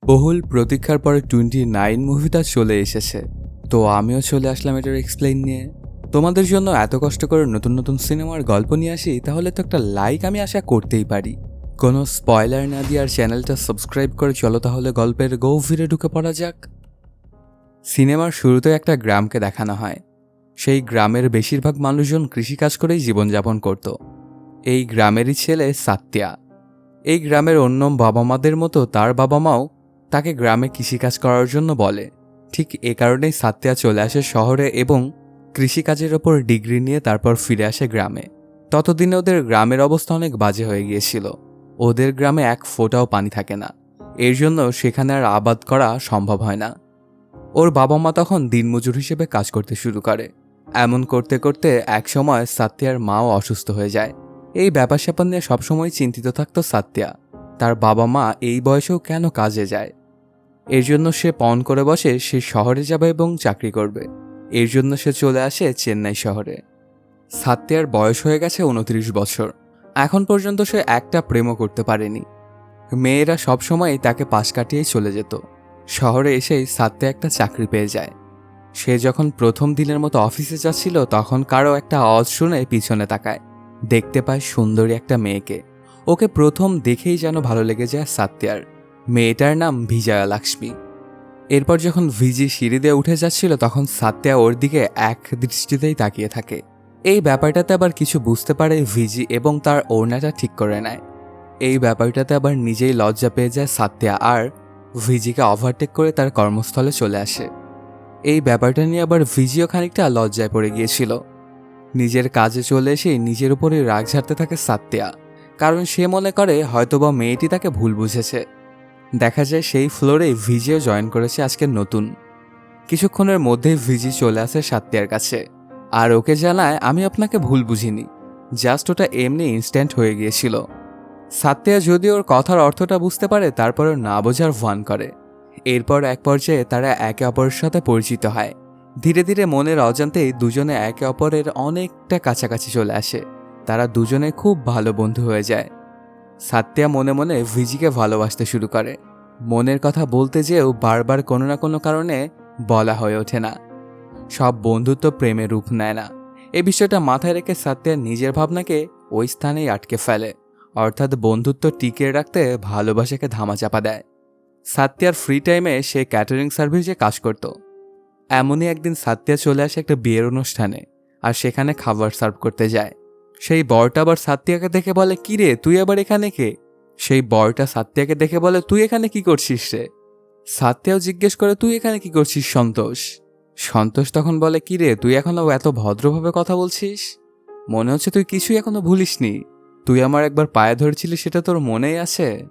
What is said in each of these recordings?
বহুল প্রতীক্ষার পরে 29 মুভিটা চলে এসেছে। তো আমিও চলে আসলাম এটার এক্সপ্লেইন নিয়ে। তোমাদের জন্য এত কষ্ট করে নতুন নতুন সিনেমার গল্প নিয়ে আসি, তাহলে তো একটা লাইক আমি আশা করতেই পারি। কোনো স্পয়লার না দিয়ে আর চ্যানেলটা সাবস্ক্রাইব করে চলো তাহলে গল্পের গভীরে ঢুকে পড়া যাক। সিনেমার শুরুতে একটা গ্রামকে দেখানো হয়। সেই গ্রামের বেশিরভাগ মানুষজন কৃষিকাজ করেই জীবনযাপন করত। এই গ্রামেরই ছেলে সাত্তিয়া। এই গ্রামের অন্য বাবা মাদের মতো তার বাবা মাও তাকে গ্রামে কৃষিকাজ করার জন্য বলে। ঠিক এ কারণেই সাত্তিয়া চলে আসে শহরে এবং কৃষিকাজের ওপর ডিগ্রি নিয়ে তারপর ফিরে আসে গ্রামে। ততদিনে ওদের গ্রামের অবস্থা অনেক বাজে হয়ে গিয়েছিল। ওদের গ্রামে এক ফোঁটাও পানি থাকে না। এর জন্য সেখানে আর আবাদ করা সম্ভব হয় না। ওর বাবা মা তখন দিনমজুর হিসেবে কাজ করতে শুরু করে। এমন করতে করতে একসময় সাত্তিয়ার মাও অসুস্থ হয়ে যায়। এই ব্যাপার স্যাপার নিয়ে সবসময় চিন্তিত থাকতো সাত্তিয়া। তার বাবা মা এই বয়সেও কেন কাজে যায়। এর জন্য সে পণ করে বসে সে শহরে যাবে এবং চাকরি করবে। এর জন্য সে চলে আসে চেন্নাই শহরে। সাত্তিয়ার বয়স হয়ে গেছে 29 বছর। এখন পর্যন্ত সে একটা প্রেমও করতে পারেনি। মেয়েরা সবসময় তাকে পাশ কাটিয়েই চলে যেত। শহরে এসেই সাত্তিয়া একটা চাকরি পেয়ে যায়। সে যখন প্রথম দিনের মতো অফিসে যাচ্ছিল তখন কারো একটা আওয়াজ শুনে পিছনে তাকায়। দেখতে পায় সুন্দরী একটা মেয়েকে। ওকে প্রথম দেখেই যেন ভালো লেগে যায় সাত্তিয়ার। মেয়েটার নাম বিজয়া লক্ষ্মী। এরপর যখন ভিজি সিঁড়ি দিয়ে উঠে যাচ্ছিল তখন সাত্তিয়া ওর দিকে এক দৃষ্টিতেই তাকিয়ে থাকে। এই ব্যাপারটাতে আবার কিছু বুঝতে পারে ভিজি এবং তার ওড়নাটা ঠিক করে নেয়। এই ব্যাপারটাতে আবার নিজেই লজ্জা পেয়ে যায় সাত্তিয়া আর ভিজিকে ওভারটেক করে তার কর্মস্থলে চলে আসে। এই ব্যাপারটা নিয়ে আবার ভিজিও খানিকটা লজ্জায় পড়ে গিয়েছিল। নিজের কাজে চলে এসে নিজের উপরে রাগ ঝাড়তে থাকে সাত্তিয়া, কারণ সে মনে করে হয়তোবা মেয়েটি তাকে ভুল বুঝেছে। দেখা যায় সেই ফ্লোরে ভিজিও জয়েন করেছে আজকে নতুন। কিছুক্ষণের মধ্যেই ভিজি চলে আসে সাত্তিয়ার কাছে আর ওকে জানায়, আমি আপনাকে ভুল বুঝিনি, জাস্ট ওটা এমনি ইনস্ট্যান্ট হয়ে গিয়েছিল। সাত্তিয়া যদি ওর কথার অর্থটা বুঝতে পারে তারপরেও না বোঝার ভান করে। এরপর এক পর্যায়ে তারা একে অপরের সাথে পরিচিত হয়। ধীরে ধীরে মনের অজান্তেই দুজনে একে অপরের অনেকটা কাছাকাছি চলে আসে। তারা দুজনে খুব ভালো বন্ধু হয়ে যায়। সাত্তিয়া মনে মনে ভিজিকে ভালোবাসতে শুরু করে। মনের কথা বলতে যেও বারবার কোনো না কোনো কারণে বলা হয়ে ওঠে না। সব বন্ধুত্ব প্রেমে রূপ নেয় না। এই বিষয়টা মাথায় রেখে সাত্তিয়া নিজের ভাবনাকে ওই স্থানেই আটকে ফেলে, অর্থাৎ বন্ধুত্ব টিকিয়ে রাখতে ভালোবাসাকে ধামাচাপা দেয়। সাত্তিয়ার ফ্রি টাইমে সে ক্যাটারিং সার্ভিসে কাজ করত। এমনই একদিন সাত্তিয়া চলে আসে একটা বিয়ের অনুষ্ঠানে আর সেখানে খাবার সার্ভ করতে যায়। সেই বরটা আবার সাত্তিয়াকে দেখে বলে, কি রে তুই আবার এখানে কে? সেই বরটা সাত্তিয়াকে দেখে বলে, তুই এখানে কি করছিস রে? সাত্তিয়াও জিজ্ঞেস করে, তুই এখানে কি করছিস সন্তোষ? সন্তোষ তখন বলে, কি রে তুই এখনো এত ভদ্রভাবে কথা বলছিস? মনে হচ্ছে তুই কিছুই এখনো ভুলিসনি। তুই আমার একবার পায়ে ধরেছিলি, সেটা তোর মনেই আছে?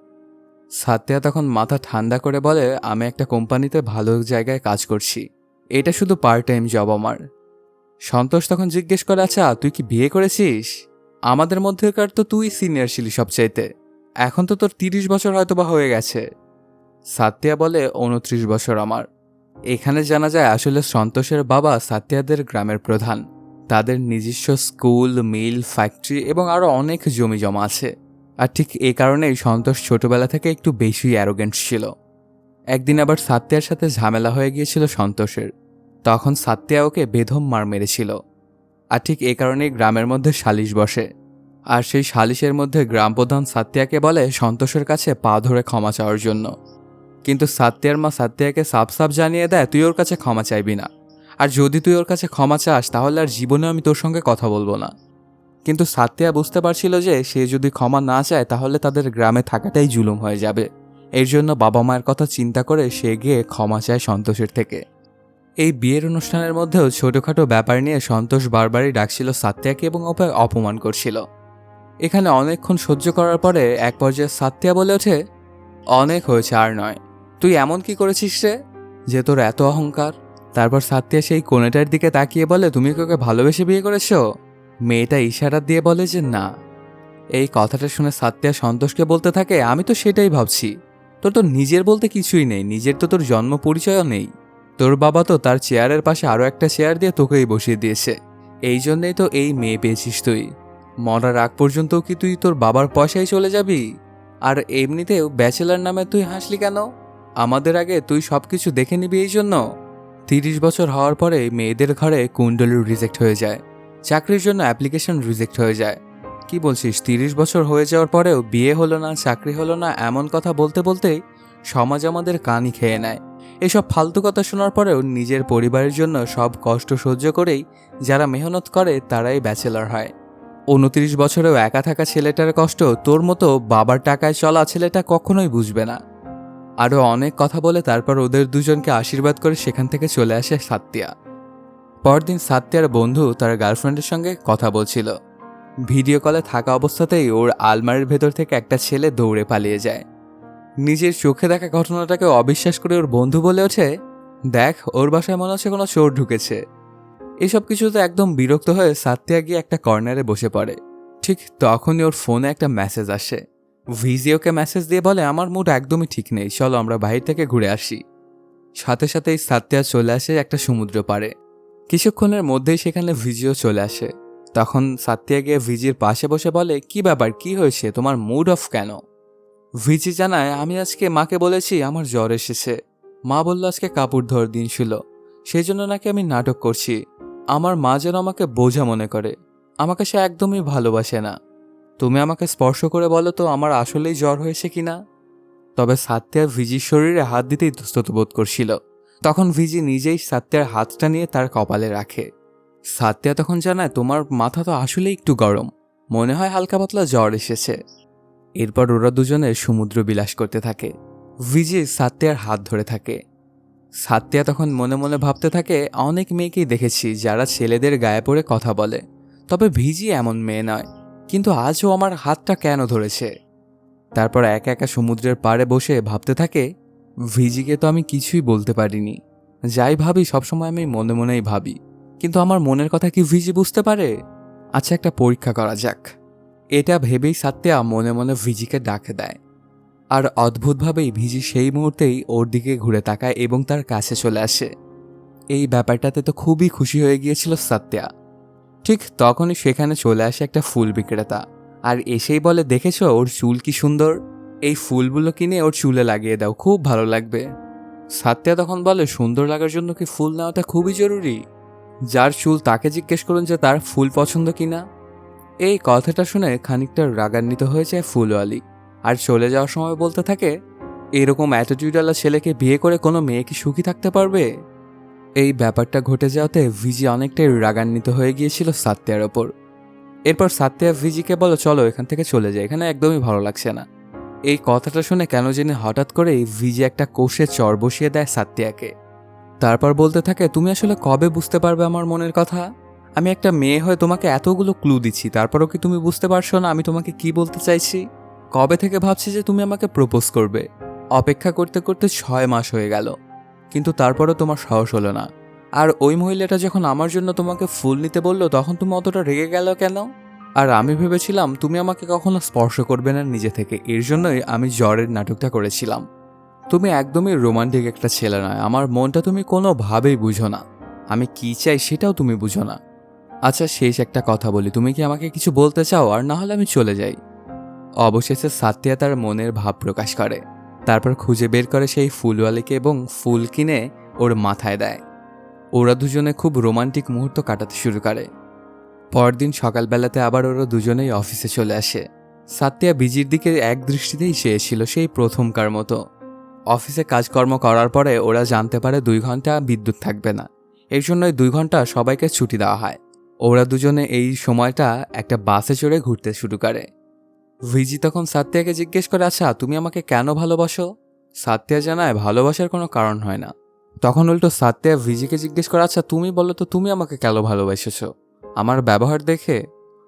সাত্তিয়া তখন মাথা ঠান্ডা করে বলে, আমি একটা কোম্পানিতে ভালো জায়গায় কাজ করছি, এটা শুধু পার্ট টাইম জব আমার। সন্তোষ তখন জিজ্ঞেস করে, আচ্ছা তুই কি বিয়ে করেছিস? আমাদের মধ্যেকার তো তুই সিনিয়র ছিলি সবচাইতে। এখন তো তোর 30 বছর হয়তোবা হয়ে গেছে। সাত্তিয়া বলে, 29 বছর আমার। এখানে জানা যায় আসলে সন্তোষের বাবা সাত্তিয়াদের গ্রামের প্রধান। তাদের নিজস্ব স্কুল, মিল, ফ্যাক্টরি এবং আরও অনেক জমি জমা আছে। আর ঠিক এই কারণেই সন্তোষ ছোটবেলা থেকে একটু বেশি অ্যারোগেন্ট ছিল। একদিন আবার সাত্তিয়ার সাথে ঝামেলা হয়ে গিয়েছিল সন্তোষের। তখন সাত্তিয়া ওকে বেধম মার মেরেছিল। আর ঠিক এই কারণেই গ্রামের মধ্যে সালিশ বসে। আর সেই সালিশের মধ্যে গ্রাম প্রধান সাত্তিয়াকে বলে সন্তোষের কাছে পা ধরে ক্ষমা চাওয়ার জন্য। কিন্তু সাত্তিয়ার মা সাত্তিয়াকে সাফ সাফ জানিয়ে দেয়, তুই ওর কাছে ক্ষমা চাইবি না। আর যদি তুই ওর কাছে ক্ষমা চাস তাহলে আর জীবনে আমি তোর সঙ্গে কথা বলবো না। কিন্তু সাত্তিয়া বুঝতে পারছিল যে সে যদি ক্ষমা না চায় তাহলে তাদের গ্রামে থাকাটাই জুলুম হয়ে যাবে। এর জন্য বাবা মায়ের কথা চিন্তা করে সে গিয়ে ক্ষমা চায় সন্তোষের থেকে। এই বিয়ের অনুষ্ঠানের মধ্যেও ছোটখাটো ব্যাপার নিয়ে সন্তোষ বারবারই ডাকছিল সাত্তিয়াকে এবং ওকে অপমান করছিল। এখানে অনেকক্ষণ সহ্য করার পরে এক পর্যায়ে সাত্তিয়া বলে ওঠে, অনেক হয়েছে, আর নয়। তুই এমন কি করেছিস রে যে তোর এত অহংকার? তারপর সাত্তিয়া সেই কনেটার দিকে তাকিয়ে বলে, তুমি কি ওকে ভালোবেসে বিয়ে করেছো? মেয়েটা ইশারা দিয়ে বলে যে না। এই কথাটা শুনে সাত্তিয়া সন্তোষকে বলতে থাকে, আমি তো সেটাই ভাবছি। তোর তো নিজের বলতে কিছুই নেই, নিজের তো তোর জন্ম পরিচয়ও নেই। তোর বাবা তো তার চেয়ারের পাশে আরও একটা চেয়ার দিয়ে তোকেই বসিয়ে দিয়েছে। এই জন্যেই তো এই মেয়ে পেয়েছিস তুই। মরার আগ পর্যন্ত কি তুই তোর বাবার পয়সায় চলে যাবি? আর এমনিতেও ব্যাচেলার নামে তুই হাসলি কেন? আমাদের আগে তুই সবকিছু দেখে নিবি এই জন্য? 30 বছর হওয়ার পরে মেয়েদের ঘরে কুণ্ডলী রিজেক্ট হয়ে যায়, চাকরির জন্য অ্যাপ্লিকেশন রিজেক্ট হয়ে যায়। কি বলছিস, 30 বছর হয়ে যাওয়ার পরেও বিয়ে হলো না, চাকরি হলো না, এমন কথা বলতে বলতেই সমাজ আমাদের কানই খেয়ে নেয়। এসব ফালতু কথা শোনার পরেও নিজের পরিবারের জন্য সব কষ্ট সহ্য করেই যারা মেহনত করে তারাই ব্যাচেলর হয়। 29 বছরেও একা থাকা ছেলেটার কষ্ট তোর মতো বাবার টাকায় চলা ছেলেটা কখনোই বুঝবে না। আরও অনেক কথা বলে তারপর ওদের দুজনকে আশীর্বাদ করে সেখান থেকে চলে আসে সাত্তিয়া। পরদিন সাত্তিয়ার বন্ধু তার গার্লফ্রেন্ডের সঙ্গে কথা বলছিল। ভিডিও কলে থাকা অবস্থাতেই ওর আলমারির ভেতর থেকে একটা ছেলে দৌড়ে পালিয়ে যায়। নিজের চোখে দেখা ঘটনাটাকে অবিশ্বাস করে ওর বন্ধু বলে ওঠে, দেখ ওর বাসায় মনে হচ্ছে কোনো চোর ঢুকেছে। এসব কিছুতে একদম বিরক্ত হয়ে সাত্তিয়া গিয়ে একটা কর্নারে বসে পড়ে। ঠিক তখনই ওর ফোনে একটা মেসেজ আসে। ভিজি ওকে মেসেজ দিয়ে বলে, আমার মুড একদমই ঠিক নেই, চলো আমরা বাইরে থেকে ঘুরে আসি। সাথে সাথেই সাত্তিয়া চলে আসে একটা সমুদ্র পাড়ে। কিছুক্ষণের মধ্যেই সেখানে ভিজিও চলে আসে। তখন সাত্তিয়া গিয়ে ভিজির পাশে বসে বলে, কি ব্যাপার, কি হয়েছে, তোমার মুড অফ কেন? ভিজি জানায়, আমি আজকে মাকে বলেছি আমার জ্বর এসেছে। মা বলল আজকে কাপড় ধোয়ার দিন ছিল, সেই জন্য নাকি আমি নাটক করছি। আমার মা যেন আমাকে বোঝা মনে করে, আমাকে সে একদমই ভালোবাসে না। তুমি আমাকে স্পর্শ করে বলো তো আমার আসলেই জ্বর হয়েছে কিনা। তবে সাত্তিয়া ভিজির শরীরে হাত দিতেই ইতস্তত বোধ করছিল। তখন ভিজি নিজেই সাত্তিয়ার হাতটা নিয়ে তার কপালে রাখে। সাত্তিয়া তখন জানায়, তোমার মাথা তো আসলেই একটু গরম, মনে হয় হালকা পাতলা জ্বর এসেছে। এরপর ওরা দুজনে সমুদ্র বিলাস করতে থাকে। ভিজি সাত্তিয়ার হাত ধরে থাকে। সাত্তিয়া তখন মনে মনে ভাবতে থাকে, অনেক মেয়েকেই দেখেছি যারা ছেলেদের গায়ে পড়ে কথা বলে, তবে ভিজি এমন মেয়ে নয়। কিন্তু আজও আমার হাতটা কেন ধরেছে? তারপর একা একা সমুদ্রের পাড়ে বসে ভাবতে থাকে, ভিজিকে তো আমি কিছুই বলতে পারিনি। যাই ভাবি সবসময় আমি মনে মনেই ভাবি, কিন্তু আমার মনের কথা কি ভিজি বুঝতে পারে? আচ্ছা, একটা পরীক্ষা করা যাক। এটা ভেবেই সাত্তিয়া মনে মনে ভিজিকে ডাকে দেয়। আর অদ্ভুতভাবেই ভিজি সেই মুহূর্তেই ওর দিকে ঘুরে তাকায় এবং তার কাছে চলে আসে। এই ব্যাপারটাতে তো খুবই খুশি হয়ে গিয়েছিল সাত্তিয়া। ঠিক তখনই সেখানে চলে আসে একটা ফুল বিক্রেতা, আর এসেই বলে, দেখেছো ওর চুল কি সুন্দর, এই ফুলগুলো কিনে ওর চুলে লাগিয়ে দাও, খুব ভালো লাগবে। সাত্তিয়া তখন বলে, সুন্দর লাগার জন্য কি ফুল নেওয়াটা খুবই জরুরি? যার চুল তাকে জিজ্ঞেস করুন যে তার ফুল পছন্দ কিনা। এই কথাটা শুনে খানিকটা রাগান্বিত হয়ে যায় ফুলওয়ালি, আর চলে যাওয়ার সময় বলতে থাকে, এরকম অ্যাটিটিউডওয়ালা ছেলেকে বিয়ে করে কোনো মেয়ে কি সুখী থাকতে পারবে? এই ব্যাপারটা ঘটে যাওয়াতে ভিজি অনেকটাই রাগান্বিত হয়ে গিয়েছিল সাত্তিয়ার ওপর। এরপর সাত্তিয়া ভিজিকে বলো, চলো এখান থেকে চলে যায়, এখানে একদমই ভালো লাগছে না। এই কথাটা শুনে কেন জানি হঠাৎ করেই ভিজি একটা কোষে চর বসিয়ে দেয় সাত্তিয়াকে। তারপর বলতে থাকে, তুমি আসলে কবে বুঝতে পারবে আমার মনের কথা? আমি একটা মেয়ে হয়ে তোমাকে এতগুলো ক্লু দিচ্ছি, তারপরও কি তুমি বুঝতে পারছো না আমি তোমাকে কি বলতে চাইছি? কবে থেকে ভাবছি যে তুমি আমাকে প্রপোজ করবে, অপেক্ষা করতে করতে 6 মাস হয়ে গেল, কিন্তু তারপরও তোমার সাহস হলো না। আর ওই মহিলাটা যখন আমার জন্য তোমাকে ফুল নিতে বললো তখন তুমি অতটা রেগে গেল কেন? আর আমি ভেবেছিলাম তুমি আমাকে কখনো স্পর্শ করবে না নিজে থেকে, এর জন্যই আমি জ্বরের নাটকটা করেছিলাম। তুমি একদমই রোমান্টিক একটা ছেলে নয়, আমার মনটা তুমি কোনোভাবেই বুঝো না, আমি কি চাই সেটাও তুমি বুঝো না। আচ্ছা, শেষ একটা কথা বলি, তুমি কি আমাকে কিছু বলতে চাও? আর না হলে আমি চলে যাই। অবশেষে সাত্তিয়া তার মনের ভাব প্রকাশ করে। তারপর খুঁজে বের করে সেই ফুলওয়ালিকে এবং ফুল কিনে ওর মাথায় দেয়। ওরা দুজনে খুব রোমান্টিক মুহূর্ত কাটাতে শুরু করে। পরদিন সকালবেলাতে আবার ওরা দুজনেই অফিসে চলে আসে। সাত্তিয়া বিজির দিকে এক দৃষ্টিতেই চেয়েছিল সেই প্রথমকার মতো। অফিসে কাজকর্ম করার পরে ওরা জানতে পারে 2 ঘন্টা বিদ্যুৎ থাকবে না, এর জন্যই 2 ঘন্টা সবাইকে ছুটি দেওয়া হয়। ওরা দুজনে এই সময়টা একটা বাসে চড়ে ঘুরতে শুরু করে। ভিজি তখন সাত্তিয়াকে জিজ্ঞেস করে, আচ্ছা তুমি আমাকে কেন ভালোবাসো? সাত্তিয়া জানায়, ভালোবাসার কোনো কারণ হয় না। তখন উল্টো সাত্তিয়া ভিজিকে জিজ্ঞেস করে, আচ্ছা তুমি বলো তো তুমি আমাকে কেন ভালোবেসেছো? আমার ব্যবহার দেখে?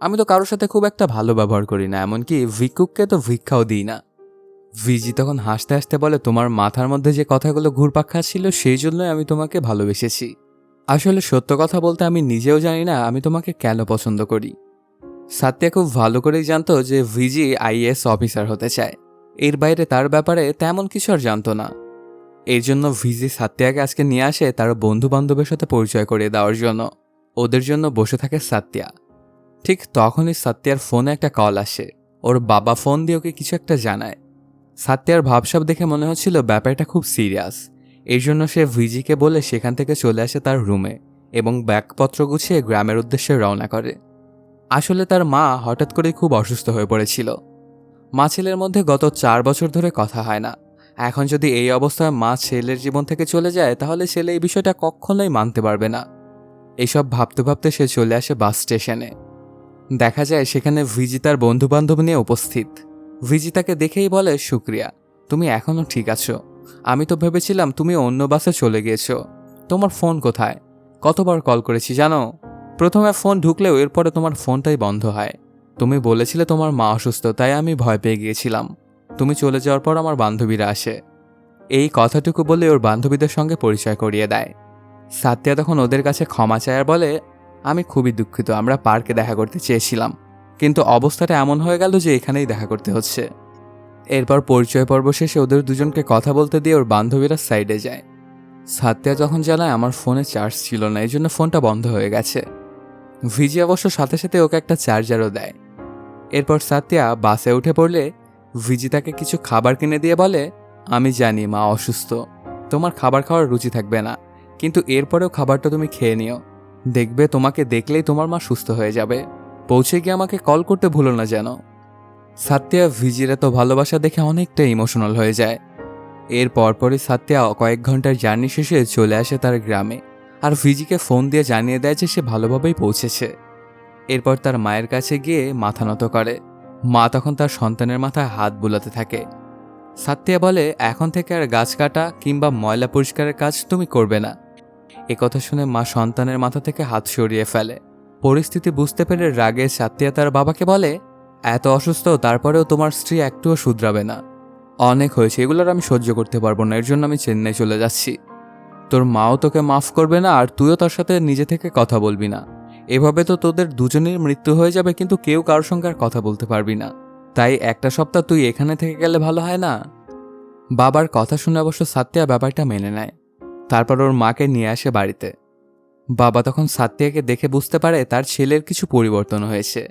আমি তো কারোর সাথে খুব একটা ভালো ব্যবহার করি না, এমনকি ভিক্ষুককে তো ভিক্ষাও দিই না। ভিজি তখন হাসতে হাসতে বলে, তোমার মাথার মধ্যে যে কথাগুলো ঘুরপাক খাচ্ছিল সেই জন্যই আমি তোমাকে ভালোবেসেছি। আসলে সত্য কথা বলতে আমি নিজেও জানি না আমি তোমাকে কেন পছন্দ করি। সাত্তিয়া খুব ভালো করেই জানতো যে ভিজি আইএএস অফিসার হতে চায়, এর বাইরে তার ব্যাপারে তেমন কিছু আর জানতো না। এর জন্য ভিজি সাত্তিয়াকে আজকে নিয়ে আসে তার বন্ধু বান্ধবের সাথে পরিচয় করিয়ে দেওয়ার জন্য। ওদের জন্য বসে থাকে সাত্তিয়া। ঠিক তখনই সাত্তিয়ার ফোনে একটা কল আসে। ওর বাবা ফোন দিয়ে ওকে কিছু একটা জানায়। সাত্যার ভাবসাব দেখে মনে হচ্ছিল ব্যাপারটা খুব সিরিয়াস। এই জন্য সে ভিজিকে বলে সেখান থেকে চলে আসে তার রুমে এবং ব্যাগপত্র গুছিয়ে গ্রামের উদ্দেশ্যে রওনা করে। আসলে তার মা হঠাৎ করে খুব অসুস্থ হয়ে পড়েছিল। মা ছেলের মধ্যে গত 4 বছর ধরে কথা হয় না। এখন যদি এই অবস্থায় মা ছেলের জীবন থেকে চলে যায় তাহলে ছেলে এই বিষয়টা কখনোই মানতে পারবে না। এইসব ভাবতে ভাবতে সে চলে আসে বাস স্টেশনে। দেখা যায় সেখানে ভিজি তার বন্ধুবান্ধব নিয়ে উপস্থিত। ভিজি তাকে দেখেই বলে, শুক্রিয়া, তুমি এখনও ঠিক আছো। আমি তো ভেবেছিলাম তুমি অন্য বাসে চলে গিয়েছো। তোমার ফোন কোথায়? কতবার কল করেছি জানো? প্রথমে ফোন ঢুকলেও এরপরে তোমার ফোনটাই বন্ধ হয়। তুমি বলেছিলে তোমার মা অসুস্থ, তাই আমি ভয় পেয়ে গিয়েছিলাম। তুমি চলে যাওয়ার পর আমার বান্ধবীরা আসে। এই কথাটুকু বলে ওর বান্ধবীদের সঙ্গে পরিচয় করিয়ে দেয়। সাত্যা তখন ওদের কাছে ক্ষমা চায় আর বলে, আমি খুবই দুঃখিত, আমরা পার্কে দেখা করতে চেয়েছিলাম, কিন্তু অবস্থাটা এমন হয়ে গেল যে এখানেই দেখা করতে হচ্ছে। এরপর পরিচয় পর্ব শেষে ওদের দুজনকে কথা বলতে দিয়ে ওর বান্ধবীরা সাইডে যায়। সাত্যা যখন জানায় আমার ফোনে চার্জ ছিল না, এই জন্য ফোনটা বন্ধ হয়ে গেছে। ভিজি অবশ্য সাথে সাথে ওকে একটা চার্জারও দেয়। এরপর সাত্যা বাসে উঠে পড়লে ভিজি তাকে কিছু খাবার কিনে দিয়ে বলে, আমি জানি মা অসুস্থ, তোমার খাবার খাওয়ার রুচি থাকবে না, কিন্তু এরপরেও খাবারটা তুমি খেয়ে নিও। দেখবে তোমাকে দেখলেই তোমার মা সুস্থ হয়ে যাবে। পৌঁছে গিয়ে আমাকে কল করতে ভুলো না যেন। সাত্যা ভিজির এত ভালোবাসা দেখে অনেকটা ইমোশনাল হয়ে যায়। এর পরপরই সাত্যা কয়েক ঘন্টার জার্নি শেষে চলে আসে তার গ্রামে আর ভিজিকে ফোন দিয়ে জানিয়ে দেয় যে সে ভালোভাবেই পৌঁছেছে। এরপর তার মায়ের কাছে গিয়ে মাথা নত করে। মা তখন তার সন্তানের মাথায় হাত বুলাতে থাকে। সাত্যা বলে, এখন থেকে আর গাছ কাটা কিংবা ময়লা পরিষ্কারের কাজ তুমি করবে না। একথা শুনে মা সন্তানের মাথা থেকে হাত সরিয়ে ফেলে। পরিস্থিতি বুঝতে পেরে রাগে সাত্যা তার বাবাকে বলে, এত অসুস্থ তারপরেও তোমার স্ত্রী একটুও শুধরাবে না। অনেক হয়েছে, এগুলোর আমি সহ্য করতে পারবো না, এর জন্য আমি চেন্নাই চলে যাচ্ছি। তোর মাও তোকে মাফ করবে না আর তুইও তার সাথে নিজে থেকে কথা বলবি না। এভাবে তো তোদের দুজনের মৃত্যু হয়ে যাবে, কিন্তু কেউ কারোর সঙ্গে আর কথা বলতে পারবি না। তাই একটা সপ্তাহ তুই এখানে থেকে গেলে ভালো হয় না? বাবার কথা শুনে অবশ্য সাত্যা ব্যাপারটা মেনে নেয়। তারপর ওর মাকে নিয়ে আসে বাড়িতে। বাবা তখন সাত্যাকে দেখে বুঝতে পারে তার ছেলের কিছু পরিবর্তন হয়েছে।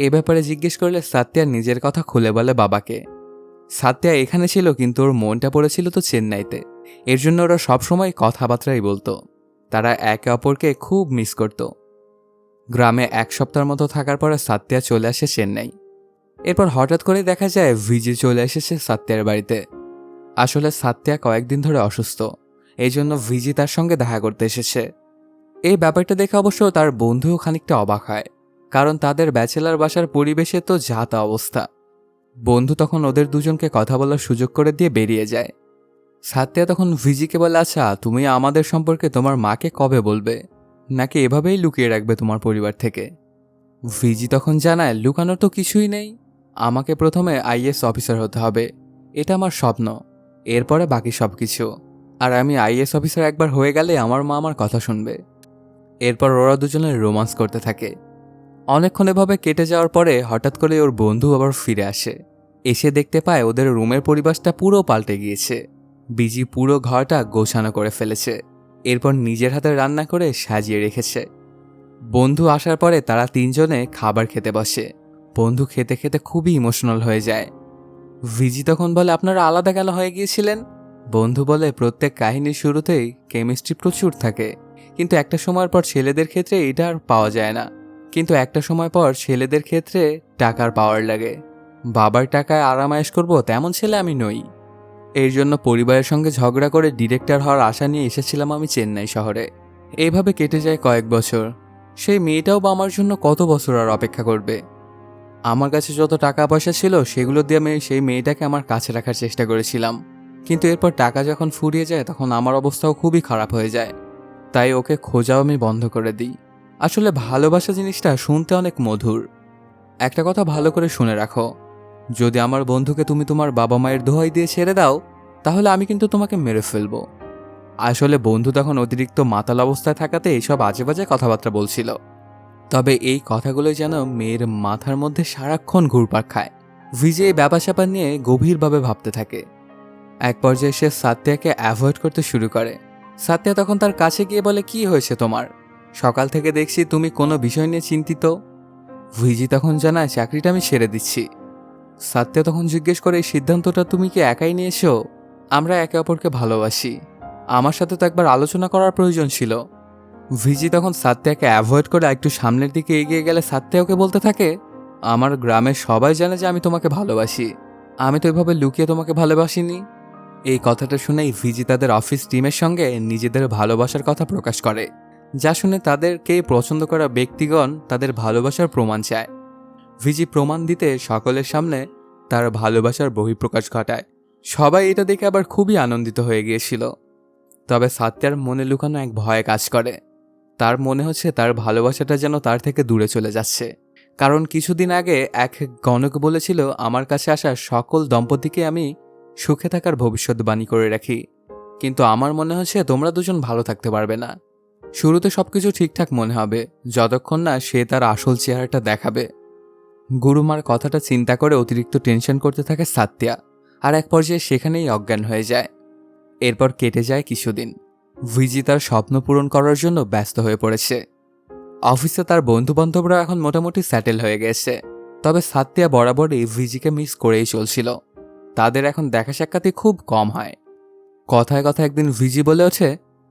এ ব্যাপারে জিজ্ঞেস করলে সাত্যা নিজের কথা খুলে বলে বাবাকে। সাত্যা এখানে ছিল কিন্তু ওর মনটা পড়েছিল তো চেন্নাইতে, এর জন্য ওরা সবসময় কথাবার্তাই বলতো। তারা একে অপরকে খুব মিস করত। গ্রামে 1 সপ্তাহের মতো থাকার পরে সাত্যা চলে আসে চেন্নাই। এরপর হঠাৎ করে দেখা যায় ভিজি চলে এসেছে সাত্যার বাড়িতে। আসলে সাত্যা কয়েকদিন ধরে অসুস্থ, এই জন্য ভিজি তার সঙ্গে দেখা করতে এসেছে। এই ব্যাপারটা দেখে অবশ্য তার বন্ধুও খানিকটা অবাক হয়, কারণ তাদের ব্যাচেলার বাসার পরিবেশে তো যা তা অবস্থা। বন্ধু তখন ওদের দুজনকে কথা বলার সুযোগ করে দিয়ে বেরিয়ে যায়। সাত্যা তখন ভিজিকে বলে, আচ্ছা তুমি আমাদের সম্পর্কে তোমার মাকে কবে বলবে, নাকি এভাবেই লুকিয়ে রাখবে তোমার পরিবার থেকে? ভিজি তখন জানায়, লুকানোর তো কিছুই নেই, আমাকে প্রথমে আইএএস অফিসার হতে হবে, এটা আমার স্বপ্ন, এরপরে বাকি সব কিছু। আর আমি আইএএস অফিসার একবার হয়ে গেলে আমার মা আমার কথা শুনবে। এরপর ওরা দুজনে রোমান্স করতে থাকে। অনেকক্ষণ এভাবে কেটে যাওয়ার পরে হঠাৎ করে ওর বন্ধু আবার ফিরে আসে। এসে দেখতে পায় ওদের রুমের পরিবেশটা পুরো পাল্টে গিয়েছে। বিজি পুরো ঘরটা গোছানো করে ফেলেছে, এরপর নিজের হাতে রান্না করে সাজিয়ে রেখেছে। বন্ধু আসার পরে তারা তিনজনে খাবার খেতে বসে। বন্ধু খেতে খেতে খুবই ইমোশনাল হয়ে যায়। ভিজি তখন বলে, আপনারা আলাদা কেন হয়ে গিয়েছিলেন? বন্ধু বলে, প্রত্যেক কাহিনীর শুরুতেই কেমিস্ট্রি প্রচুর থাকে, কিন্তু একটা সময়ের পর ছেলেদের ক্ষেত্রে এটা আর পাওয়া যায় না। কিন্তু একটা সময় পর ছেলেদের ক্ষেত্রে টাকার পাওয়ার লাগে। বাবার টাকায় আরামায়েশ করব তেমন ছেলে আমি নই। এর জন্য পরিবারের সঙ্গে ঝগড়া করে ডিরেক্টর হওয়ার আশা নিয়ে এসেছিলাম আমি চেন্নাই শহরে। এইভাবে কেটে যায় কয়েক বছর। সেই মেয়েটাও বা আমার জন্য কত বছর আর অপেক্ষা করবে? আমার কাছে যত টাকা পয়সা ছিল সেগুলো দিয়ে আমি সেই মেয়েটাকে আমার কাছে রাখার চেষ্টা করেছিলাম, কিন্তু এরপর টাকা যখন ফুরিয়ে যায় তখন আমার অবস্থাও খুবই খারাপ হয়ে যায়। তাই ওকে খোঁজাও আমি বন্ধ করে দিই। আসলে ভালোবাসা জিনিসটা শুনতে অনেক মধুর। একটা কথা ভালো করে শুনে রাখো, যদি আমার বন্ধুকে তুমি তোমার বাবা মায়ের দোহাই দিয়ে ছেড়ে দাও তাহলে আমি কিন্তু তোমাকে মেরে ফেলবো। আসলে বন্ধু তখন অতিরিক্ত মাতাল অবস্থায় থাকাতে এইসব আজে বাজে কথাবার্তা বলছিল। তবে এই কথাগুলো যেন মেয়ের মাথার মধ্যে সারাক্ষণ ঘুরপাক খায়। ভিজে এই ব্যাপার স্যাপার নিয়ে গভীরভাবে ভাবতে থাকে। এক পর্যায়ে সে সাত্যাকে অ্যাভয়েড করতে শুরু করে। সাত্যা তখন তার কাছে গিয়ে বলে, কি হয়েছে তোমার? সকাল থেকে দেখছি তুমি কোনো বিষয় নিয়ে চিন্তিত। ভিজি তখন জানায়, চাকরিটা আমি ছেড়ে দিচ্ছি। সাত্য তখন জিজ্ঞেস করে, এই সিদ্ধান্তটা তুমি কি একাই নিয়েছো? আমরা একে অপরকে ভালোবাসি, আমার সাথে তো একবার আলোচনা করার প্রয়োজন ছিল। ভিজি তখন সাত্যাকে অ্যাভয়েড করে একটু সামনের দিকে এগিয়ে গেলে সাত্য ওকে বলতে থাকে, আমার গ্রামের সবাই জানে যে আমি তোমাকে ভালোবাসি, আমি তো এভাবে লুকিয়ে তোমাকে ভালোবাসিনি। এই কথাটা শুনেই ভিজি তাদের অফিস টিমের সঙ্গে নিজেদের ভালোবাসার কথা প্রকাশ করে, যা শুনে তাদেরকে পছন্দ করা ব্যক্তিগণ তাদের ভালোবাসার প্রমাণ চায়। ভিজি প্রমাণ দিতে সকলের সামনে তার ভালোবাসার বহিঃপ্রকাশ ঘটায়। সবাই এটা দেখে আবার খুবই আনন্দিত হয়ে গিয়েছিল। তবে সাত্যার মনে লুকানো এক ভয় কাজ করে। তার মনে হচ্ছে তার ভালোবাসাটা যেন তার থেকে দূরে চলে যাচ্ছে, কারণ কিছুদিন আগে এক গণক বলেছিল, আমার কাছে আসা সকল দম্পতিকে আমি সুখে থাকার ভবিষ্যৎবাণী করে রাখি, কিন্তু আমার মনে হচ্ছে তোমরা দুজন ভালো থাকতে পারবে না। শুরুতে সবকিছু ঠিকঠাক মনে হবে, যতক্ষণ না সে তার আসল চেহারাটা দেখাবে। গুরুমার কথাটা চিন্তা করে অতিরিক্ত টেনশন করতে থাকে সাত্যা, আর এক পর্যায়ে সেখানেই অজ্ঞান হয়ে যায়। এরপর কেটে যায় কিছুদিন। ভিজি তার স্বপ্ন পূরণ করার জন্য ব্যস্ত হয়ে পড়েছে। অফিসে তার বন্ধুবান্ধবরা এখন মোটামুটি সেটেল হয়ে গেছে, তবে সাত্যা বরাবরই ভিজিকে মিস করেই চলছিল। তাদের এখন দেখা সাক্ষাৎই খুব কম হয়। কথায় কথায় একদিন ভিজি বলে ওঠে,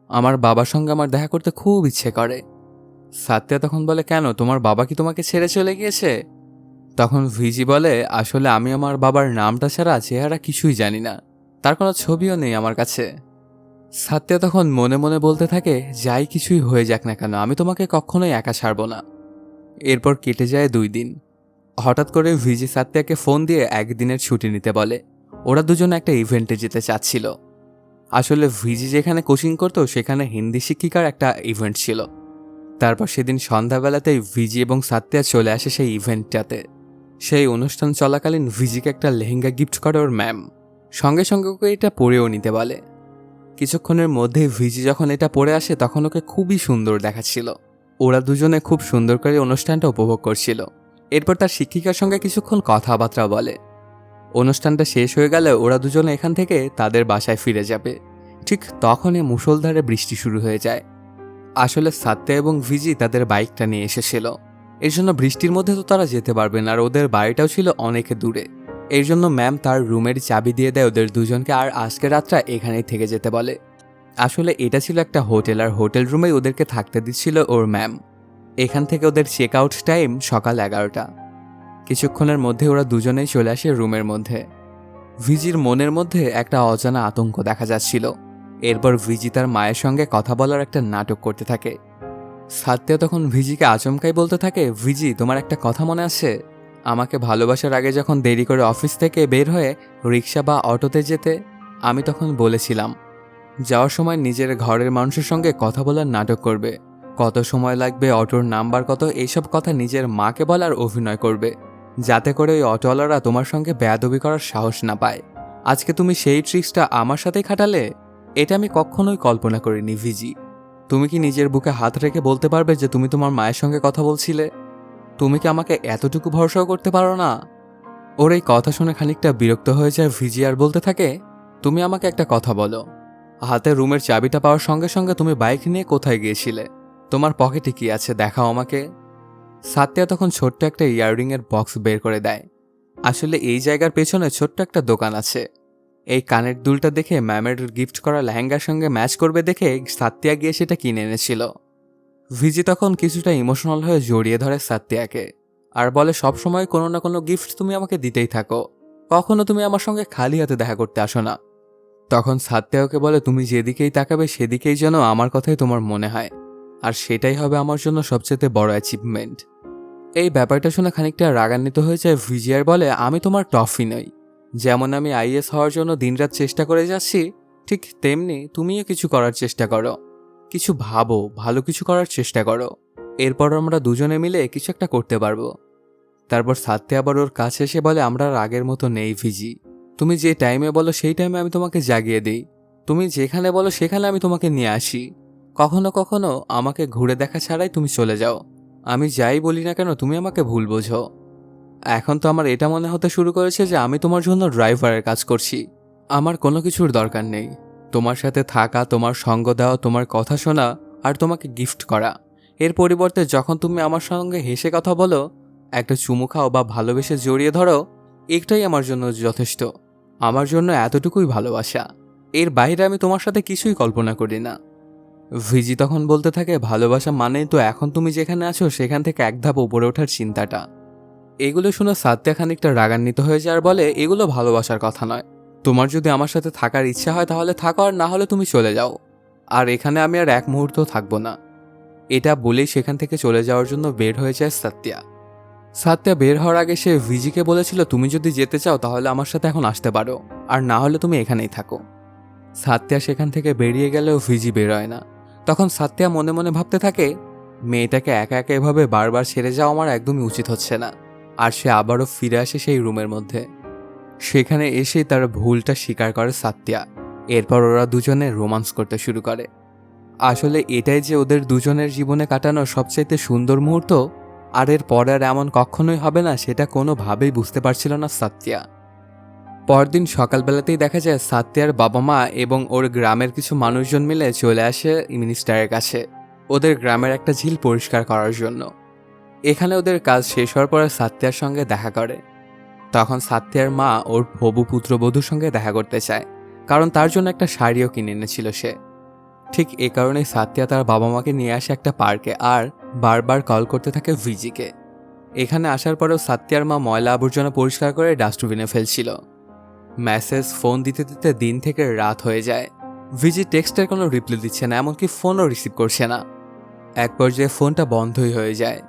আমার বাবার সঙ্গে আমার দেখা করতে খুব ইচ্ছে করে। সাত্যা তখন বলে, কেন, তোমার বাবা কি তোমাকে ছেড়ে চলে গিয়েছে? তখন ভিজি বলে, আসলে আমি আমার বাবার নামটা ছাড়া চেহারা কিছুই জানি না, তার কোনো ছবিও নেই আমার কাছে। সাত্যা তখন মনে মনে বলতে থাকে, যাই কিছুই হয়ে যাক না কেন, আমি তোমাকে কখনোই একা ছাড়ব না। এরপর কেটে যায় 2 দিন। হঠাৎ করে ভিজি সাত্যাকে ফোন দিয়ে একদিনের ছুটি নিতে বলে। ওরা দুজনে একটা ইভেন্টে যেতে চাচ্ছিল। আসলে ভিজি যেখানে কোচিং করতো সেখানে হিন্দি শিক্ষিকার একটা ইভেন্ট ছিল। তারপর সেদিন সন্ধ্যাবেলাতেই ভিজি এবং সাত্যা চলে আসে সেই ইভেন্টটাতে। সেই অনুষ্ঠান চলাকালীন ভিজিকে একটা লেহেঙ্গা গিফট করে ওর ম্যাম, সঙ্গে সঙ্গে ওকে এটা পরেও নিতে বলে। কিছুক্ষণের মধ্যে ভিজি যখন এটা পরে আসে তখন ওকে খুবই সুন্দর দেখাচ্ছিল। ওরা দুজনে খুব সুন্দর করে অনুষ্ঠানটা উপভোগ করছিল। এরপর তার শিক্ষিকার সঙ্গে কিছুক্ষণ কথাবার্তা বলে। অনুষ্ঠানটা শেষ হয়ে গেলে ওরা দুজনে এখান থেকে তাদের বাসায় ফিরে যাবে। ঠিক তখনই মুষলধারে বৃষ্টি শুরু হয়ে যায়। আসলে সাত্যা এবং ভিজি তাদের বাইকটা নিয়ে এসেছিল, এর জন্য বৃষ্টির মধ্যে তো তারা যেতে পারবে না, আর ওদের বাড়িটাও ছিল অনেক দূরে। এর জন্য ম্যাম তার রুমের চাবি দিয়ে দেয় ওদের দুজনকে, আর আজকের রাতটা এখানেই থেকে যেতে বলে। আসলে এটা ছিল একটা হোটেল, আর হোটেল রুমেই ওদেরকে থাকতে দিচ্ছিল ওর ম্যাম। এখান থেকে ওদের চেক আউট টাইম সকাল 11টা। কিছুক্ষণের মধ্যে ওরা দুজনেই চলে আসে রুমের মধ্যে। ভিজির মনের মধ্যে একটা অজানা আতঙ্ক দেখা যাচ্ছিল। এরপর ভিজি তার মায়ের সঙ্গে কথা বলার একটা নাটক করতে থাকে। সাত্যা তখন ভিজিকে আচমকাই বলতে থাকে, ভিজি, তোমার একটা কথা মনে আছে? আমাকে ভালোবাসার আগে যখন দেরি করে অফিস থেকে বের হয়ে রিক্সা বা অটোতে যেতে, আমি তখন বলেছিলাম যাওয়ার সময় নিজের ঘরের মানুষের সঙ্গে কথা বলার নাটক করবে, কত সময় লাগবে, অটোর নাম্বার কত, এইসব কথা নিজের মাকে বলার অভিনয় করবে, যাতে করে ওই অটোওয়ালারা তোমার সঙ্গে বেয়াদবি করার সাহস না পায়। আজকে তুমি সেই ট্রিক্সটা আমার সাথেই খাটালে। এটা আমি কখনোই কল্পনা করিনি ভিজি। তুমি কি নিজের বুকে হাত রেখে বলতে পারবে যে তুমি তোমার মায়ের সঙ্গে কথা বলছিলে? তুমি কি আমাকে এতটুকু ভরসাও করতে পারো না? ওর এই কথা শুনে খানিকটা বিরক্ত হয়ে যায় ভিজি, আর বলতে থাকে, তুমি আমাকে একটা কথা বলো, হাতে রুমের চাবিটা পাওয়ার সঙ্গে সঙ্গে তুমি বাইক নিয়ে কোথায় গিয়েছিলে? তোমার পকেটে কি আছে দেখাও আমাকে। সাত্যা তখন ছোট্ট একটা ইয়াররিংয়ের বক্স বের করে দেয়। আসলে এই জায়গার পেছনে ছোট্ট একটা দোকান আছে। এই কানের দুলটা দেখে ম্যামের গিফট করা লেহেঙ্গার সঙ্গে ম্যাচ করবে দেখে সাত্যা গিয়ে সেটা কিনে এনেছিল। ভিজি তখন কিছুটা ইমোশনাল হয়ে জড়িয়ে ধরে সাত্যাকে, আর বলে, সবসময় কোনো না কোনো গিফট তুমি আমাকে দিতেই থাকো, কখনো তুমি আমার সঙ্গে খালি হাতে দেখা করতে আসো না। তখন সাত্যা ওকে বলে, তুমি যেদিকেই তাকাবে সেদিকেই যেন আমার কথাই তোমার মনে হয়, আর সেটাই হবে আমার জন্য সবচেয়ে বড় অ্যাচিভমেন্ট। এই ব্যাপারটা শুনে খানিকটা রাগান্বিত হয়ে যায় ভিজি, আর বলে, আমি তোমার টফি নই। যেমন আমি আইএস হওয়ার জন্য দিনরাত চেষ্টা করে যাচ্ছি, ঠিক তেমনি তুমিও কিছু করার চেষ্টা করো, কিছু ভাবো, ভালো কিছু করার চেষ্টা করো, এরপর আমরা দুজনে মিলে কিছু একটা করতে পারবো। তারপর সাত্যা আবার ওর কাছে এসে বলে, আমরা আর আগের মতো নেই ভিজি। তুমি যে টাইমে বলো সেই টাইমে আমি তোমাকে জাগিয়ে দিই, তুমি যেখানে বলো সেখানে আমি তোমাকে নিয়ে আসি, কখনো কখনো আমাকে ঘুরে দেখা ছাড়াই তুমি চলে যাও। আমি যাই বলি না কেন তুমি আমাকে ভুল বোঝো। এখন তো আমার এটা মনে হতে শুরু করেছে যে আমি তোমার জন্য ড্রাইভারের কাজ করছি, আমার কোনো কিছুর দরকার নেই। তোমার সাথে থাকা, তোমার সঙ্গ দেওয়া, তোমার কথা শোনা, আর তোমাকে গিফট করা, এর পরিবর্তে যখন তুমি আমার সঙ্গে হেসে কথা বলো, একটা চুমু খাও বা ভালোবেসে জড়িয়ে ধরো, একটাই আমার জন্য যথেষ্ট। আমার জন্য এতটুকুই ভালোবাসা। এর বাইরে আমি তোমার সাথে কিছুই কল্পনা করি না। ভিজি তখন বলতে থাকে, ভালোবাসা মানেই তো এখন তুমি যেখানে আছো সেখান থেকে এক ধাপ উপরে ওঠার চিন্তাটা। এগুলো শুনে সাত্যা খানিকটা রাগান্বিত হয়ে যায় আর বলে, এগুলো ভালোবাসার কথা নয়। তোমার যদি আমার সাথে থাকার ইচ্ছা হয় তাহলে থাকো, আর না হলে তুমি চলে যাও। আর এখানে আমি আর এক মুহূর্ত থাকবো না। এটা বলেই সেখান থেকে চলে যাওয়ার জন্য বের হয়ে যায় সাত্যা। সাত্যা বের হওয়ার আগে সে ভিজিকে বলেছিল, তুমি যদি যেতে চাও তাহলে আমার সাথে এখন আসতে পারো, আর না হলে তুমি এখানেই থাকো। সাত্যা সেখান থেকে বেরিয়ে গেলেও ভিজি বেরোয় না। তখন সাত্যা মনে মনে ভাবতে থাকে, মেয়েটাকে একা একা এভাবে বারবার ছেড়ে যাওয়া আমার একদমই উচিত হচ্ছে না। আর সে আবারও ফিরে আসে সেই রুমের মধ্যে। সেখানে এসে তার ভুলটা স্বীকার করে সাত্যা। এরপর ওরা দুজনে রোমান্স করতে শুরু করে। আসলে এটাই যে ওদের দুজনের জীবনে কাটানো সবচাইতে সুন্দর মুহূর্ত, আর এর পর আর এমন কখনোই হবে না সেটা কোনোভাবেই বুঝতে পারছিল না সাত্যা। পরদিন সকালবেলাতেই দেখা যায় সাত্যার বাবা মা এবং ওর গ্রামের কিছু মানুষজন মিলে চলে আসে মিনিস্টারের কাছে ওদের গ্রামের একটা ঝিল পরিষ্কার করার জন্য। এখানে ওদের কাজ শেষ হওয়ার পরে সাত্যার সঙ্গে দেখা করে। তখন সাত্যার মা ওর হবু পুত্রবধূর সঙ্গে দেখা করতে চায়, কারণ তার জন্য একটা শাড়িও কিনে এনেছিল সে। ঠিক এ কারণেই সাত্যা তার বাবা মাকে নিয়ে আসে একটা পার্কে আর বারবার কল করতে থাকে ভিজিকে। এখানে আসার পরেও সাত্যার মা ময়লা আবর্জনা পরিষ্কার করে ডাস্টবিনে ফেলছিল। মেসেজ ফোন দিতে দিতে দিন থেকে রাত হয়ে যায়। ভিজি টেক্সটের কোনো রিপ্লাই দিচ্ছে না, এমনকি ফোনও রিসিভ করছে না। এক পর্যায়ে ফোনটা বন্ধই হয়ে যায়।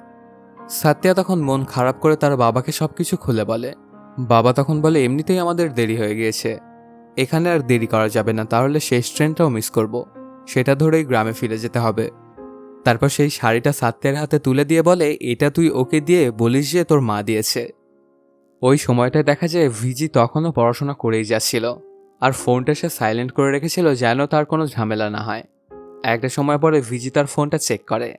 সাত্যা তখন মন খারাপ করে তার বাবাকে সবকিছু খুলে বলে। বাবা তখন বলে, এমনিতেই আমাদের দেরি হয়ে গিয়েছে, এখানে আর দেরি করা যাবে না, তাহলে শেষ ট্রেনটাও মিস করব, সেটা ধরেই গ্রামে ফিরে যেতে হবে। তারপর সেই শাড়িটা সাত্যের হাতে তুলে দিয়ে বলে, এটা তুই ওকে দিয়ে বলিস যে তোর মা দিয়েছে। ওই সময়টায় দেখা যায় ভিজি তখনও পড়াশোনা করেই যাচ্ছিল, আর ফোনটা সে সাইলেন্ট করে রেখেছিল যেন তার কোনো ঝামেলা না হয়। একটা সময় পরে ভিজি তার ফোনটা চেক করে।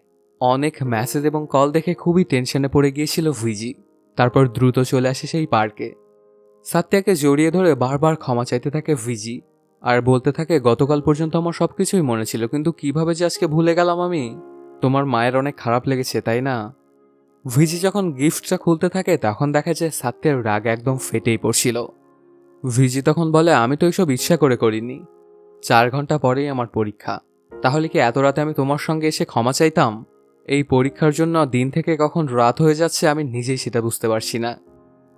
অনেক মেসেজ এবং কল দেখে খুবই টেনশনে পড়ে গিয়েছিল ভিজি। তারপর দ্রুত চলে আসে সেই পার্কে। সাত্যাকে জড়িয়ে ধরে বারবার ক্ষমা চাইতে থাকে ভিজি, আর বলতে থাকে, গতকাল পর্যন্ত আমার সবকিছুই মনে ছিল, কিন্তু কিভাবে যে আজকে ভুলে গেলাম আমি। তোমার মায়ের অনেক খারাপ লেগেছে তাই না? ভিজি যখন গিফটটা খুলতে থাকে তখন দেখা যায় সাত্যের রাগ একদম ফেটেই পড়ছিল। ভিজি তখন বলে, আমি তো এইসব ইচ্ছা করে করিনি। 4 ঘন্টা পরেই আমার পরীক্ষা, তাহলে কি এত রাতে আমি তোমার সঙ্গে এসে ক্ষমা চাইতাম? এই পরীক্ষার জন্য দিন থেকে কখন রাত হয়ে যাচ্ছে আমি নিজেই সেটা বুঝতে পারছি না।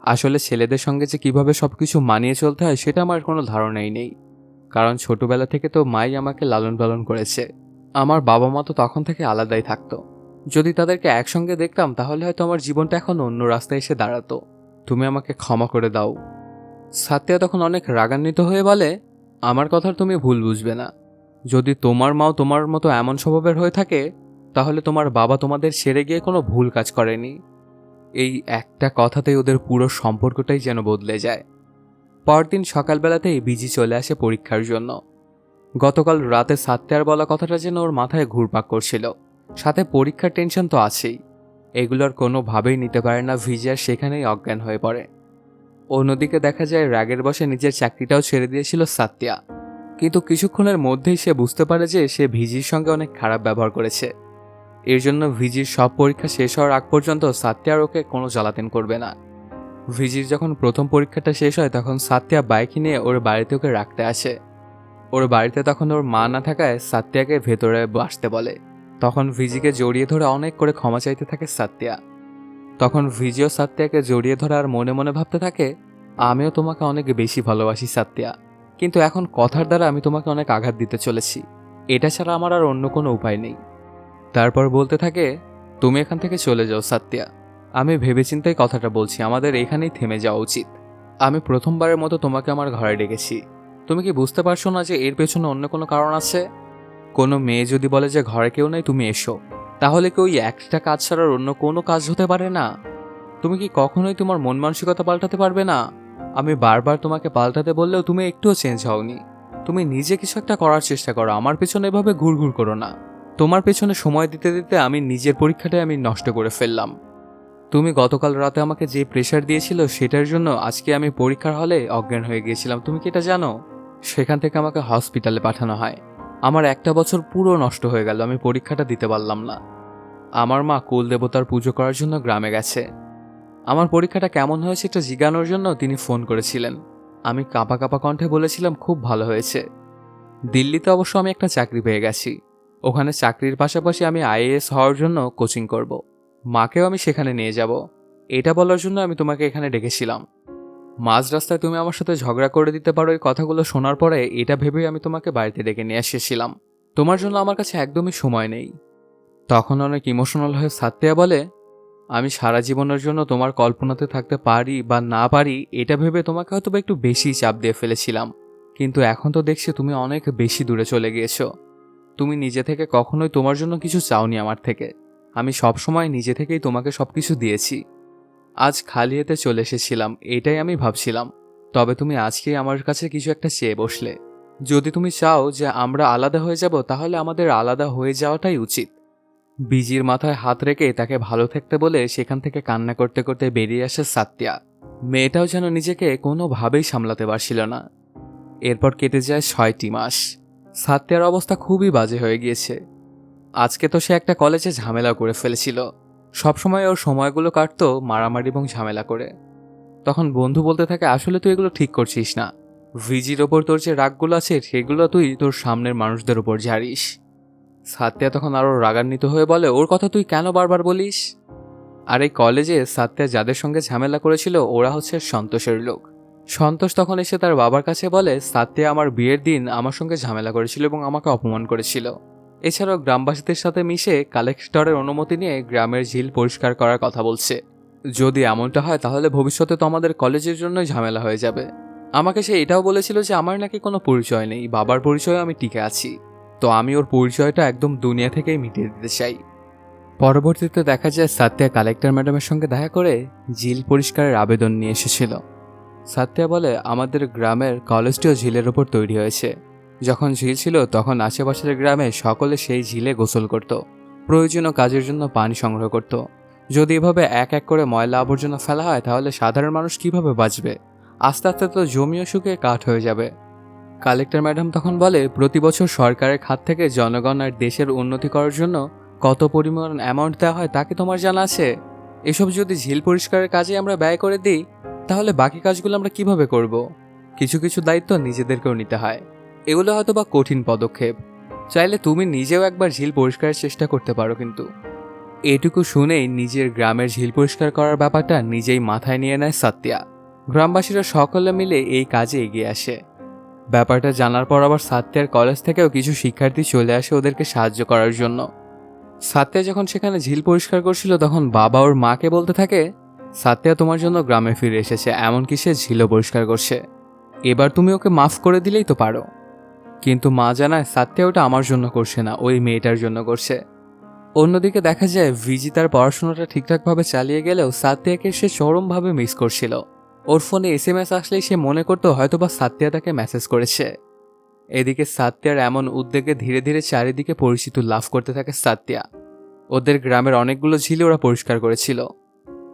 আসলে ছেলেদের সঙ্গে যে কিভাবে সবকিছু মানিয়ে চলতে হয় সেটা আমার কোনো ধারণাই নেই, কারণ ছোটবেলা থেকে তো মাই আমাকে লালন পালন করেছে। আমার বাবা মা তো তখন থেকে আলাদাই থাকতো। যদি তাদেরকে একসঙ্গে দেখতাম তাহলে হয়তো আমার জীবনটা এখন অন্য রাস্তায় এসে দাঁড়াতো। তুমি আমাকে ক্ষমা করে দাও। সাত্যা তখন অনেক রাগান্বিত হয়ে বলে, আমার কথার তুমি ভুল বুঝবে না। যদি তোমার মাও তোমার মতো এমন স্বভাবের হয়ে থাকে তাহলে তোমার বাবা তোমাদের ছেড়ে গিয়ে কোনো ভুল কাজ করেনি। এই একটা কথাতেই ওদের পুরো সম্পর্কটাই যেন বদলে যায়। পরদিন সকালবেলাতেই বিজি চলে আসে পরীক্ষার জন্য। গতকাল রাতে সাত্যার বলা কথাটা যেন ওর মাথায় ঘুরপাক করছিল, সাথে পরীক্ষার টেনশন তো আছেই। এগুলোর কোনোভাবেই নিতে পারে না ভিজি, আর সেখানেই অজ্ঞান হয়ে পড়ে। অন্যদিকে দেখা যায় রাগের বশে নিজের চাকরিটাও ছেড়ে দিয়েছিল সাত্যা, কিন্তু কিছুক্ষণের মধ্যেই সে বুঝতে পারে যে সে ভিজির সঙ্গে অনেক খারাপ ব্যবহার করেছে। এর জন্য ভিজির সব পরীক্ষা শেষ হওয়ার আগ পর্যন্ত সাত্যা আর ওকে কোনো জ্বালাতন করবে না। ভিজির যখন প্রথম পরীক্ষাটা শেষ হয় তখন সাত্যা বাইক নিয়ে ওর বাড়িতে ওকে রাখতে আসে। ওর বাড়িতে তখন ওর মা না থাকায় সাত্যাকে ভেতরে আসতে বলে। তখন ভিজিকে জড়িয়ে ধরে অনেক করে ক্ষমা চাইতে থাকে সাত্যা। তখন ভিজিও সাত্যাকে জড়িয়ে ধরে আর মনে মনে ভাবতে থাকে, আমিও তোমাকে অনেক বেশি ভালোবাসি সাত্যা, কিন্তু এখন কথার দ্বারা আমি তোমাকে অনেক আঘাত দিতে চলেছি, এটা ছাড়া আমার আর অন্য কোনো উপায় নেই। তারপর বলতে থাকে, তুমি এখান থেকে চলে যাও সাত্যা, আমি ভেবেচিন্তেই কথাটা বলছি, আমাদের এখানেই থেমে যাওয়া উচিত। আমি প্রথমবারের মতো তোমাকে আমার ঘরে ডেকেছি, তুমি কি বুঝতে পারছো না যে এর পেছনে অন্য কোনো কারণ আছে? কোনো মেয়ে যদি বলে যে ঘরে কেউ নেই তুমি এসো, তাহলে কি ওই একটা কাজ ছাড়ার অন্য কোনো কাজ হতে পারে না? তুমি কি কখনোই তোমার মন মানসিকতা পাল্টাতে পারবে না? আমি বারবার তোমাকে পাল্টাতে বললেও তুমি একটুও চেঞ্জ হওনি। তুমি নিজে কিছু একটা করার চেষ্টা করো, আমার পেছনে এভাবে ঘুরঘুর করো না। তোমার পেছনে সময় দিতে দিতে আমি নিজের পরীক্ষাটাই আমি নষ্ট করে ফেললাম। তুমি গতকাল রাতে আমাকে যে প্রেশার দিয়েছিল সেটার জন্য আজকে আমি পরীক্ষার হলে অজ্ঞান হয়ে গিয়েছিলাম, তুমি কি এটা জানো? সেখান থেকে আমাকে হসপিটালে পাঠানো হয়। আমার একটা বছর পুরো নষ্ট হয়ে গেল, আমি পরীক্ষাটা দিতে পারলাম না। আমার মা কুল দেবতার পুজো করার জন্য গ্রামে গেছে। আমার পরীক্ষাটা কেমন হয়েছে এটা জিজ্ঞানোর জন্য তিনি ফোন করেছিলেন। আমি কাঁপা কাঁপা কণ্ঠে বলেছিলাম খুব ভালো হয়েছে। দিল্লিতে অবশ্য আমি একটা চাকরি পেয়ে গেছি। ওখানে চাকরির পাশাপাশি আমি আইএএস হওয়ার জন্য কোচিং করব। মাকেও আমি সেখানে নিয়ে যাব। এটা বলার জন্য আমি তোমাকে এখানে ডেকেছিলাম। মাঝ রাস্তায় তুমি আমার সাথে ঝগড়া করে দিতে পারো এই কথাগুলো শোনার পরে এটা ভেবেই আমি তোমাকে বাড়িতে ডেকে নিয়ে এসেছিলাম। তোমার জন্য আমার কাছে একদমই সময় নেই। তখন অনেক ইমোশনাল হয়ে সাত্তিয়া বলে, আমি সারা জীবনের জন্য তোমার কল্পনাতে থাকতে পারি বা না পারি এটা ভেবে তোমাকে হয়তো একটু বেশি চাপ দিয়ে ফেলেছিলাম, কিন্তু এখন তো দেখছি তুমি অনেক বেশি দূরে চলে গিয়েছো। তুমি নিজে থেকে কখনোই তোমার জন্য কিছু চাওনি আমার থেকে। আমি সবসময় নিজে থেকেই তোমাকে সবকিছু দিয়েছি। আজ খালি হাতে চলে এসেছিলাম এটাই আমি ভাবছিলাম, তবে তুমি আজকেই আমার কাছে কিছু একটা চেয়ে বসলে। যদি তুমি চাও যে আমরা আলাদা হয়ে যাব তাহলে আমাদের আলাদা হয়ে যাওয়াটাই উচিত। বিজির মাথায় হাত রেখে তাকে ভালো থাকতে বলে সেখান থেকে কান্না করতে করতে বেরিয়ে আসে সাত্তিয়া। মেয়েটাও যেন নিজেকে কোনোভাবেই সামলাতে পারছিল না। এরপর কেটে যায় 6টি মাস। সাত্তিয়ার অবস্থা খুবই বাজে হয়ে গিয়েছে। আজকে তো সে একটা কলেজে ঝামেলা করে ফেলেছিল। সবসময় ওর সময়গুলো কাটতো মারামারি এবং ঝামেলা করে। তখন বন্ধু বলতে থাকে, আসলে তুই এগুলো ঠিক করছিস না। ভিজির ওপর তোর যে রাগগুলো আছে সেগুলো তুই তোর সামনের মানুষদের উপর ঝাড়িস। সাত্তিয়া তখন আরও রাগান্বিত হয়ে বলে, ওর কথা তুই কেন বারবার বলিস? আর এই কলেজে সাত্তিয়া যাদের সঙ্গে ঝামেলা করেছিল ওরা হচ্ছে সন্তোষের লোক। সন্তোষ তখন এসে তার বাবার কাছে বলে, সাত্তিয়া আমার বিয়ের দিন আমার সঙ্গে ঝামেলা করেছিল এবং আমাকে অপমান করেছিল। এছাড়াও গ্রামবাসীদের সাথে মিশে কালেক্টরের অনুমতি নিয়ে গ্রামের ঝিল পরিষ্কার করার কথা বলছে। যদি এমনটা হয় তাহলে ভবিষ্যতে তো আমাদের কলেজের জন্যই ঝামেলা হয়ে যাবে। আমাকে সে এটাও বলেছিল যে আমার নাকি কোনো পরিচয় নেই, বাবার পরিচয়ে আমি টিকে আছি। তো আমি ওর পরিচয়টা একদম দুনিয়া থেকেই মিটিয়ে দিতে চাই। পরবর্তীতে দেখা যায় সাত্তিয়া কালেক্টর ম্যাডামের সঙ্গে দেখা করে ঝিল পরিষ্কারের আবেদন নিয়ে এসেছিল। সাত্তিয়া বলে, আমাদের গ্রামের কলেজটিও ঝিলের ওপর তৈরি হয়েছে। যখন ঝিল ছিল তখন আশেপাশের গ্রামে সকলে সেই ঝিলে গোসল করত, প্রয়োজনীয় কাজের জন্য পানি সংগ্রহ করত। যদি এভাবে এক এক করে ময়লা আবর্জনা ফেলা হয় তাহলে সাধারণ মানুষ কিভাবে বাঁচবে? আস্তে আস্তে তো জমিও শুকিয়ে কাঠ হয়ে যাবে। কালেক্টর ম্যাডাম তখন বলে, প্রতি বছর সরকারের খাত থেকে জনগণ আর দেশের উন্নতি করার জন্য কত পরিমাণ অ্যামাউন্ট দেওয়া হয় তা কি তোমার জানা আছে? এসব যদি ঝিল পরিষ্কারের কাজে আমরা ব্যয় করে দিই তাহলে বাকি কাজগুলো আমরা কিভাবে করব? কিছু কিছু দায়িত্ব নিজেদেরকেও নিতে হয়। এগুলো হয়তো বা কঠিন পদক্ষেপ। চাইলে তুমি নিজেও একবার ঝিল পরিষ্কারের চেষ্টা করতে পারো। কিন্তু এটুকু শুনেই নিজের গ্রামের ঝিল পরিষ্কার করার ব্যাপারটা নিজেই মাথায় নিয়ে নেয় সাত্তিয়া। গ্রামবাসীরা সকলে মিলে এই কাজে এগিয়ে আসে। ব্যাপারটা জানার পর আবার সাত্তিয়ার কলেজ থেকেও কিছু শিক্ষার্থী চলে আসে ওদেরকে সাহায্য করার জন্য। সাত্তিয়া যখন সেখানে ঝিল পরিষ্কার করছিল তখন বাবা ওর মাকে বলতে থাকে, সাত্তিয়া তোমার জন্য গ্রামে ফিরে এসেছে, এমনকি সে ঝিলও পরিষ্কার করছে। এবার তুমি ওকে মাফ করে দিলেই তো পারো। কিন্তু মা জানায় সাত্তিয়া ওটা আমার জন্য করছে না, ওই মেয়েটার জন্য করছে। অন্যদিকে দেখা যায় ভিজি তার পড়াশোনাটা ঠিকঠাকভাবে চালিয়ে গেলেও সাত্তিয়াকে সে চরমভাবে মিস করছিল। ওর ফোনে এসএমএস আসলেই সে মনে করতো হয়তোবা সাত্তিয়া তাকে মেসেজ করেছে। এদিকে সাত্তিয়ার এমন উদ্যোগে ধীরে ধীরে চারিদিকে পরিচিতি লাভ করতে থাকে সাত্তিয়া। ওদের গ্রামের অনেকগুলো ঝিল ওরা পরিষ্কার করেছিল।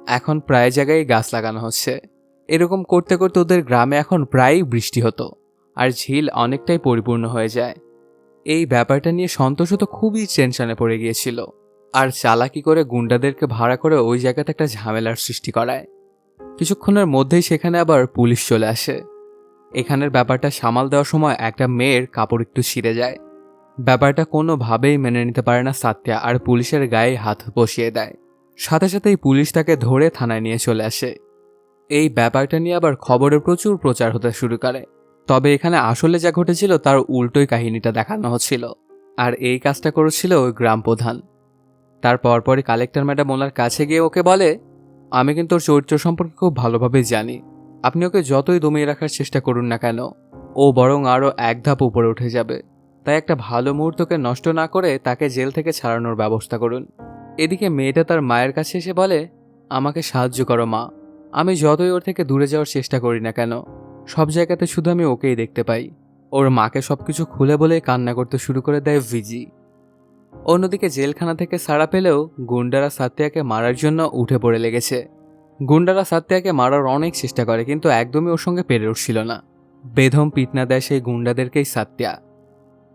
এখন প্রায় জায়গায় গাছ লাগানো হচ্ছে। এরকম করতে করতে ওদের গ্রামে এখন প্রায়ই বৃষ্টি হতো আর ঝিল অনেকটাই পরিপূর্ণ হয়ে যায়। এই ব্যাপারটা নিয়ে সন্তোষও তো খুবই টেনশনে পড়ে গিয়েছিল আর চালাকি করে গুন্ডাদেরকে ভাড়া করে ওই জায়গাতে একটা ঝামেলার সৃষ্টি করায়। কিছুক্ষণের মধ্যেই সেখানে আবার পুলিশ চলে আসে। এখানের ব্যাপারটা সামাল দেওয়ার সময় একটা মেয়ের কাপড় একটু ছিঁড়ে যায়। ব্যাপারটা কোনোভাবেই মেনে নিতে পারে না সাত্তিয়া আর পুলিশের গায়ে হাত বসিয়ে দেয়। সাথে সাথেই পুলিশ তাকে ধরে থানায় নিয়ে চলে আসে। এই ব্যাপারটা নিয়ে আবার খবরে প্রচুর প্রচার হতে শুরু করে। তবে এখানে আসলে যা ঘটেছিল তার উল্টোই কাহিনীটা দেখানো হচ্ছিল। আর এই কাজটা করেছিল ওই গ্রাম প্রধান। তার পরপরই কালেক্টর ম্যাডাম ওনার কাছে গিয়ে ওকে বলে, আমি কিন্তু ওর চরিত্র সম্পর্কে খুব ভালোভাবে জানি। আপনি ওকে যতই দমিয়ে রাখার চেষ্টা করুন না কেন ও বরং আরও এক ধাপ উপরে উঠে যাবে। তাই একটা ভালো মুহূর্তকে নষ্ট না করে তাকে জেল থেকে ছাড়ানোর ব্যবস্থা করুন। এদিকে মেয়েটা তার মায়ের কাছে এসে বলে, আমাকে সাহায্য করো মা। আমি যতই ওর থেকে দূরে যাওয়ার চেষ্টা করি না কেন সব জায়গাতে শুধু আমি ওকেই দেখতে পাই। ওর মাকে সবকিছু খুলে বলে কান্না করতে শুরু করে দেয় ভিজি। অন্যদিকে জেলখানা থেকে ছাড়া পেলেও গুন্ডারা সাত্তিয়াকে মারার জন্য উঠে পড়ে লেগেছে। গুন্ডারা সাত্তিয়াকে মারার অনেক চেষ্টা করে কিন্তু একদমই ওর সঙ্গে পেরে উঠছিল না। বেধম পিটনা দেয় সেই গুন্ডাদেরকেই সাত্তিয়া।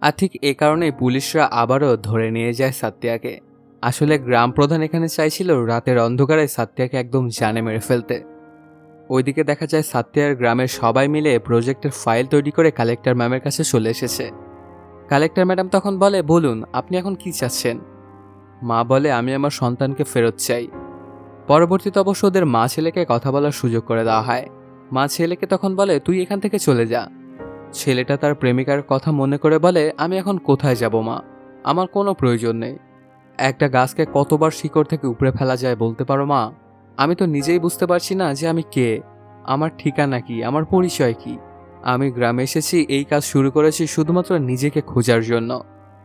আর ঠিক এ কারণেই পুলিশরা আবারও ধরে নিয়ে যায় সাত্তিয়াকে। আসলে গ্রাম প্রধান এখানে চাইছিল রাতের অন্ধকারে সাত্যাকে একদম জানে মেরে ফেলতে। ওইদিকে দেখা যায় সাত্যার গ্রামের সবাই মিলে প্রজেক্টের ফাইল তৈরি করে কালেক্টর ম্যামের কাছে চলে এসেছে। কালেক্টর ম্যাডাম তখন বলে, বলুন আপনি এখন কি চাচ্ছেন? মা বলে, আমি আমার সন্তানকে ফেরত চাই। পরবর্তীতে অবশ্য ওদের মা ছেলেকে কথা বলার সুযোগ করে দেওয়া হয়। মা ছেলেকে তখন বলে, তুই এখান থেকে চলে যা। ছেলেটা তার প্রেমিকার কথা মনে করে বলে, আমি এখন কোথায় যাব মা? আমার কোনো প্রয়োজন নেই। একটা গাছকে কতবার শিকড় থেকে উপড়ে ফেলা যায় বলতে পারো মা? আমি তো নিজেই বুঝতে পারছি না যে আমি কে, আমার ঠিকানা কি, আমার পরিচয় কি। আমি গ্রামে এসেছি, এই কাজ শুরু করেছি শুধুমাত্র নিজেকে খোঁজার জন্য,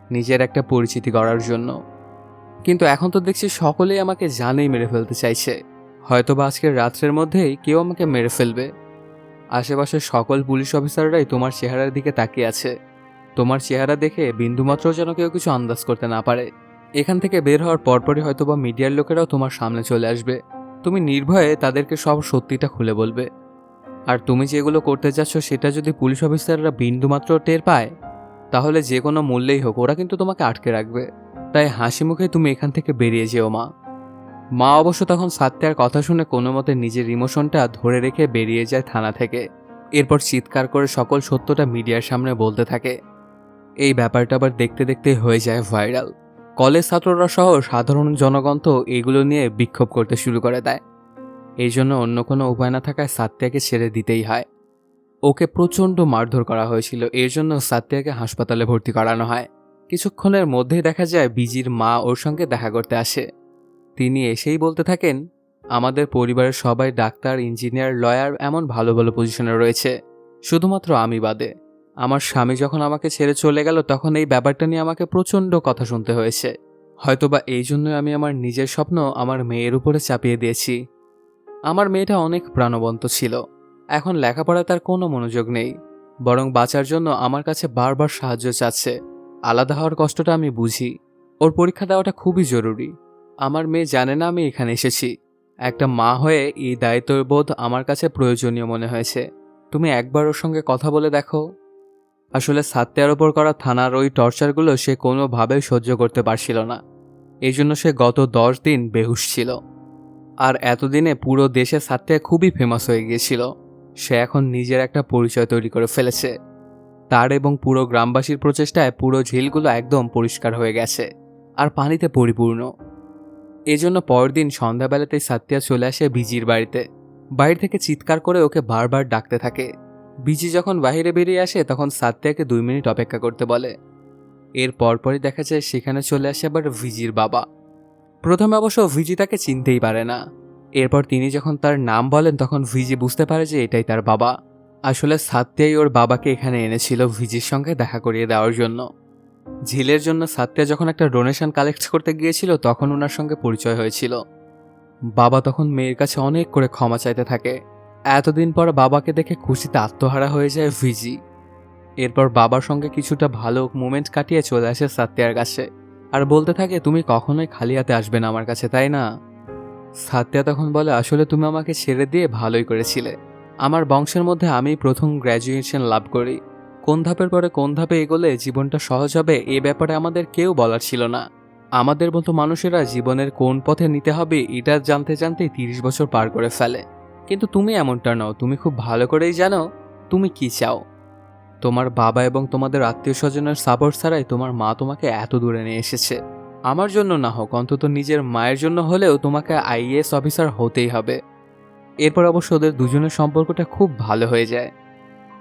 নিজের একটা পরিচিতি গড়ার জন্য। কিন্তু এখন তো দেখছি সকলেই আমাকে জানেই মেরে ফেলতে চাইছে। হয়তোবা আজকের রাত্রের মধ্যেই কেউ আমাকে মেরে ফেলবে। আশেপাশের সকল পুলিশ অফিসাররাই তোমার চেহারার দিকে তাকিয়ে আছে। তোমার চেহারা দেখে বিন্দুমাত্র যেন কেউ কিছু আন্দাজ করতে না পারে। এখান থেকে বের হওয়ার পরপরই হয়তোবা মিডিয়ার লোকেরাও তোমার সামনে চলে আসবে। তুমি নির্ভয়ে তাদেরকে সব সত্যিটা খুলে বলবে। আর তুমি যেগুলো করতে যাচ্ছ সেটা যদি পুলিশ অফিসাররা বিন্দুমাত্র টের পায়, তাহলে যে কোনো মূল্যেই হোক ওরা কিন্তু তোমাকে আটকে রাখবে। তাই হাসি মুখে তুমি এখান থেকে বেরিয়ে যেও মা। মা অবশ্য তখন সাত্যার কথা শুনে কোনো মতে নিজের ইমোশনটা ধরে রেখে বেরিয়ে যায় থানা থেকে। এরপর চিৎকার করে সকল সত্যটা মিডিয়ার সামনে বলতে থাকে। এই ব্যাপারটা আবার দেখতে দেখতে হয়ে যায় ভাইরাল। কলেজ ছাত্ররা সহ সাধারণ জনগণ তো এগুলো নিয়ে বিক্ষোভ করতে শুরু করে দেয়। এই জন্য অন্য কোনো উপায় না থাকায় সাত্যাকে ছেড়ে দিতেই হয়। ওকে প্রচণ্ড মারধর করা হয়েছিল, এর জন্য সাত্যাকে হাসপাতালে ভর্তি করানো হয়। কিছুক্ষণের মধ্যেই দেখা যায় বিজির মা ওর সঙ্গে দেখা করতে আসে। তিনি এসেই বলতে থাকেন, আমাদের পরিবারের সবাই ডাক্তার, ইঞ্জিনিয়ার, লয়ার, এমন ভালো ভালো পজিশনে রয়েছে, শুধুমাত্র আমি বাদে। আমার স্বামী যখন আমাকে ছেড়ে চলে গেল তখন এই ব্যাপারটা নিয়ে আমাকে প্রচণ্ড কথা শুনতে হয়েছে। হয়তোবা এই জন্যই আমি আমার নিজের স্বপ্ন আমার মেয়ের উপরে চাপিয়ে দিয়েছি। আমার মেয়েটা অনেক প্রাণবন্ত ছিল, এখন লেখাপড়ায় তার কোনো মনোযোগ নেই, বরং বাঁচার জন্য আমার কাছে বারবার সাহায্য চাচ্ছে। আলাদা হওয়ার কষ্টটা আমি বুঝি, ওর পরীক্ষা দেওয়াটা খুবই জরুরি। আমার মেয়ে জানে না আমি এখানে এসেছি। একটা মা হয়ে এই দায়িত্ববোধ আমার কাছে প্রয়োজনীয় মনে হয়েছে। তুমি একবার ওর সঙ্গে কথা বলে দেখো। আসলে সাত্যার ওপর করা থানার ওই টর্চারগুলো সে কোনোভাবেই সহ্য করতে পারছিল না। এই জন্য সে গত 10 দিন বেহুশ ছিল। আর এতদিনে পুরো দেশে সাত্যা খুবই ফেমাস হয়ে গিয়েছিল। সে এখন নিজের একটা পরিচয় তৈরি করে ফেলেছে। তার এবং পুরো গ্রামবাসীর প্রচেষ্টায় পুরো ঝিলগুলো একদম পরিষ্কার হয়ে গেছে আর পানিতে পরিপূর্ণ। এজন্য পরের দিন সন্ধ্যাবেলাতেই সাত্যা চলে আসে বিজির বাড়িতে। বাইরে থেকে চিৎকার করে ওকে বারবার ডাকতে থাকে। বিজি যখন বাইরে বেরিয়ে আসে তখন সাত্যাকে 2 মিনিট অপেক্ষা করতে বলে। এর পরপরই দেখা যায় সেখানে চলে আসে আবার ভিজির বাবা। প্রথমে অবশ্য ভিজি তাকে চিনতেই পারে না। এরপর তিনি যখন তার নাম বলেন তখন ভিজি বুঝতে পারে যে এটাই তার বাবা। আসলে সাত্যাই ওর বাবাকে এখানে এনেছিল ভিজির সঙ্গে দেখা করিয়ে দেওয়ার জন্য। ঝিলের জন্য সাত্যা যখন একটা ডোনেশন কালেক্ট করতে গিয়েছিল তখন ওনার সঙ্গে পরিচয় হয়েছিল। বাবা তখন মেয়ের কাছে অনেক করে ক্ষমা চাইতে থাকে। এতদিন পর বাবাকে দেখে খুশিতে আত্মহারা হয়ে যায় ভিজি। এরপর বাবার সঙ্গে কিছুটা ভালো মোমেন্ট কাটিয়ে চলে আসে সাত্যার কাছে আর বলতে থাকে, তুমি কখনোই খালি হাতে আসবে না আমার কাছে, তাই না? সাত্যা তখন বলে, আসলে তুমি আমাকে ছেড়ে দিয়ে ভালোই করেছিলে। আমার বংশের মধ্যে আমি প্রথম গ্র্যাজুয়েশন লাভ করি। কোন ধাপের পরে কোন ধাপে এগোলে জীবনটা সহজ হবে এ ব্যাপারে আমাদের কেউ বলার ছিল না। আমাদের মতো মানুষেরা জীবনের কোন পথে নিতে হবে এটা জানতে জানতেই 30 বছর পার করে ফেলে। কিন্তু তুমি এমনটা নও, তুমি খুব ভালো করেই জানো তুমি কি চাও। তোমার বাবা এবং তোমাদের আত্মীয় স্বজনের সাপোর্ট ছাড়াই তোমার মা তোমাকে এত দূরে নিয়ে এসেছে। আমার জন্য না হোক, অন্তত নিজের মায়ের জন্য হলেও তোমাকে আইএএস অফিসার হতেই হবে। এরপর অবশ্য ওদের দুজনের সম্পর্কটা খুব ভালো হয়ে যায়।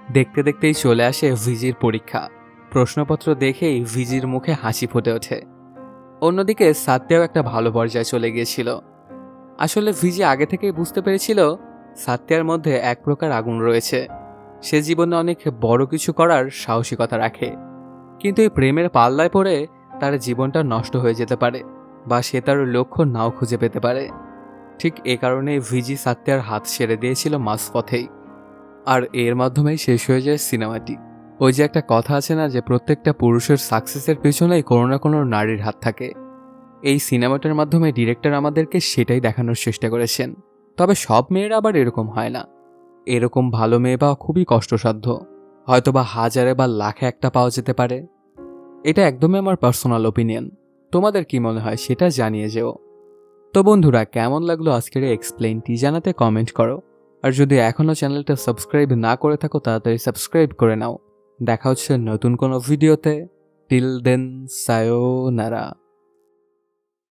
দেখতে দেখতেই চলে আসে ভিজির পরীক্ষা। প্রশ্নপত্র দেখেই ভিজির মুখে হাসি ফুটে ওঠে। অন্যদিকে সাত্যাও একটা ভালো পর্যায়ে চলে গিয়েছিল। আসলে ভিজি আগে থেকেই বুঝতে পেরেছিল সাত্যার মধ্যে এক প্রকার আগুন রয়েছে। সে জীবনে অনেক বড় কিছু করার সাহসিকতা রাখে, কিন্তু এই প্রেমের পাল্লায় পড়ে তার জীবনটা নষ্ট হয়ে যেতে পারে বা সে তার লক্ষ্য নাও খুঁজে পেতে পারে। ঠিক এ কারণে ভিজি সাত্যার হাত ছেড়ে দিয়েছিল মাঝপথেই। আর এর মাধ্যমেই শেষ হয়ে যায় সিনেমাটি। ওই যে একটা কথা আছে না, যে প্রত্যেকটা পুরুষের সাকসেসের পেছনেই কোনো না কোনো নারীর হাত থাকে। এই সিনেমাটার মাধ্যমে ডিরেক্টর আমাদেরকে সেটাই দেখানোর চেষ্টা করেছেন। তবে সব মেয়েরা আবার এরকম হয় না। এরকম ভালো মেয়ে পাওয়া খুবই কষ্টসাধ্য। হয়তোবা হাজারে বা লাখে একটা পাওয়া যেতে পারে। এটা একদমই আমার পার্সোনাল ওপিনিয়ন। তোমাদের কি মনে হয় সেটা জানিয়ে যেও। তো বন্ধুরা, কেমন লাগলো আজকের এই এক্সপ্লেইনটি জানাতে কমেন্ট করো। আর যদি এখনও চ্যানেলটা সাবস্ক্রাইব না করে থাকো তাড়াতাড়ি সাবস্ক্রাইব করে নাও। দেখা হচ্ছে নতুন কোনো ভিডিওতে। Till then, সায়োনারা।